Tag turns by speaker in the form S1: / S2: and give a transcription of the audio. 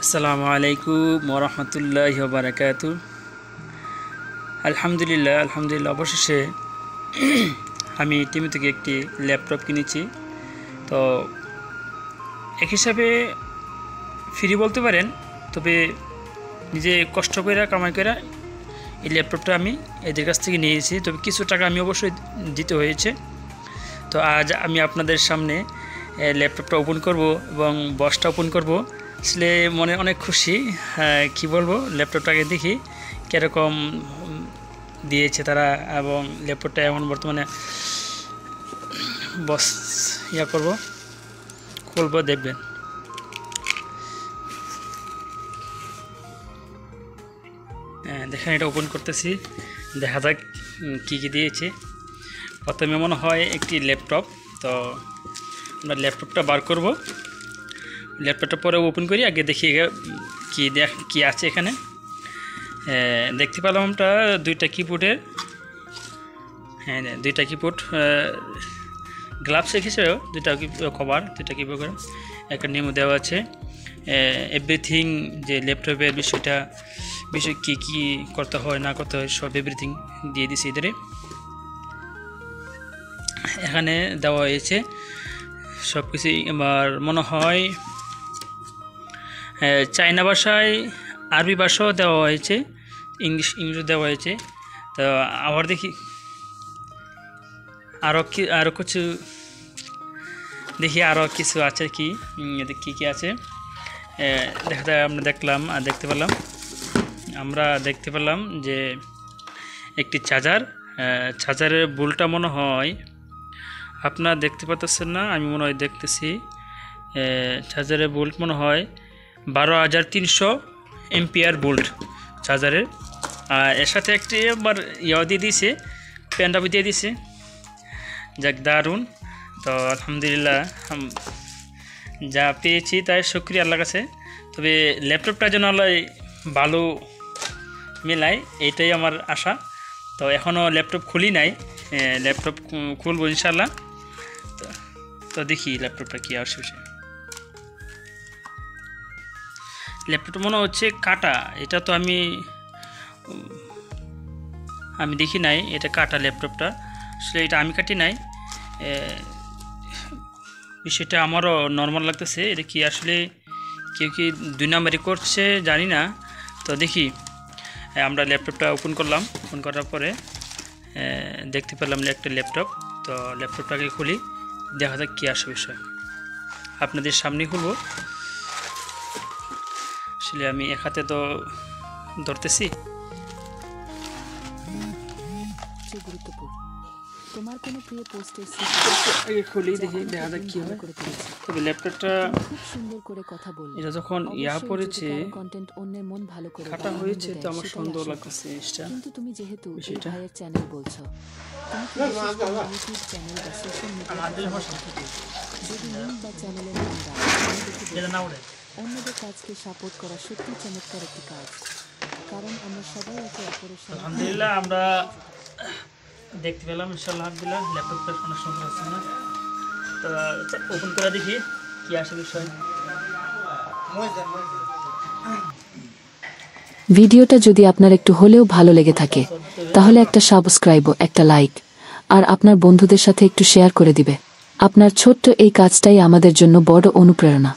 S1: আসসালামু আলাইকুম ওরহমতুল্লাহি ওয়া বারাকাতুহু। আলহামদুলিল্লাহ অবশেষে আমি টিমি থেকে একটি ল্যাপটপ কিনেছি। তো এক হিসাবে ফ্রি বলতে পারেন, তবে নিজে কষ্ট করে কামাই করে এই ল্যাপটপটা আমি এদের কাছ থেকে নিয়েছি। তবে কিছু টাকা আমি অবশ্যই দিতে হয়েছে। তো আজ আমি আপনাদের সামনে ল্যাপটপটা ওপেন করব এবং বক্সটা ওপেন করব। আসলে মনে অনেক খুশি, কি বলবো, ল্যাপটপটাকে দেখি কীরকম দিয়েছে তারা, এবং ল্যাপটপটা এখন বর্তমানে বক্স খুলবো, দেখবেন। দেখেন, এটা ওপেন করতেছি, দেখা যাক কী কী দিয়েছে। প্রথমে মনে হয় একটি ল্যাপটপ। তো আমরা ল্যাপটপটা বার করব, ল্যাপটপটা পরে ওপেন করি, আগে দেখি কি আছে এখানে। দেখতে পেলাম আমরা দুইটা কিবোর্ডের, দুইটা কিবোর্ড, গ্লাভস হিসেবেও দুইটা কভার, দুইটা কিবোর্ড, একটা নেমো দেওয়া আছে। এভরিথিং, যে ল্যাপটপের বিষয় কী করতে হয় না করতে হয় সব এভরিথিং দিয়ে দিছি এদের এখানে দেওয়া হয়েছে সব কিছুই। আমার মনে হয় চাইনা ভাষায়, আরবি ভাষাও দেওয়া হয়েছে, ইংলিশও দেওয়া হয়েছে। তো আবার দেখি আরও কিছু দেখি, আরও কিছু আছে কি, কী আছে আমরা দেখতে পেলাম যে একটি চার্জারের বোল্টটা মনে হয় আপনারা দেখতে পাচ্ছেন না, আমি মনে হয় দেখতেছি। চার্জারের বোল্ট মনে হয় 12,300 এম্পিয়ার বোল্ট চার্জারের। আর এর সাথে একটি আবার দিয়ে দিয়েছে, পেনড্রাইভ দিয়ে দিয়েছে। যাক, দারুণ। তো আলহামদুলিল্লাহ, যা পেয়েছি তাই শুকরিয়া আল্লাহর কাছে। তবে ল্যাপটপটা যেন আল্লাহ ভালো মেলায়, এইটাই আমার আশা। তো এখনও ল্যাপটপ খুলি নাই, ল্যাপটপ খুলবো ইনশাল্লাহ। তো দেখি ল্যাপটপটা কী আসে। ল্যাপটপটা মনে হচ্ছে কাটা, এটা তো আমি দেখি নাই, এটা কাটা ল্যাপটপটা। আসলে এটা আমি কাটি নাই, বিষয়টা আমারও নর্মাল লাগতেছে। এটা কি আসলে কেউ কি 2 নাম্বারই করছে জানি না। তো দেখি, আমরা ল্যাপটপটা ওপেন করলাম, ওপেন করার পরে দেখতে পেলাম একটা ল্যাপটপ। তো ল্যাপটপটাকে খুলি, দেখা যাক কী আসে বিষয়। আপনাদের সামনে খুলবো। আসলে আমি এক হাতে তো ধরতেছি।
S2: তোমার কোনো প্রিয় পোস্টের
S1: আগে খুলি, দেখি দেখা যাক কি হয়। তবে ল্যাপটপটা
S2: খুব সুন্দর করে কথা বললে,
S1: এটা যখন পড়েছে,
S2: কন্টেন্ট অন্যের মন ভালো করে
S1: কাটা হয়েছে, তো আমার সুন্দর লাগতেছে।
S2: কিন্তু তুমি যেহেতু এই ভাইয়ের চ্যানেল বলছো, তুমি কি ইউটিউব চ্যানেল বা সোশ্যাল মিডিয়া যদি লিঙ্ক বা চ্যানেলের নাম দাও, অন্যদের কাজকে সাপোর্ট করা সত্যি চমৎকার একটি কাজ। কারণ আমরা সবাই একে অপরের সাথে।
S1: আলহামদুলিল্লাহ, আমরা দেখতে পেলাম ইনশাআল্লাহ। আলহামদুলিল্লাহ, ল্যাপটপটা অনেক সুন্দর আছে না? তো ওপেন করে দেখি কি আসে বিষয়।
S2: ভিডিওটা যদি আপনার একটু হলেও ভালো লেগে থাকে, তাহলে একটা সাবস্ক্রাইব ও একটা লাইক আর আপনার বন্ধুদের সাথে একটু শেয়ার করে দিবে। আপনার ছোট্ট এই কাজটাই আমাদের জন্য বড় অনুপ্রেরণা।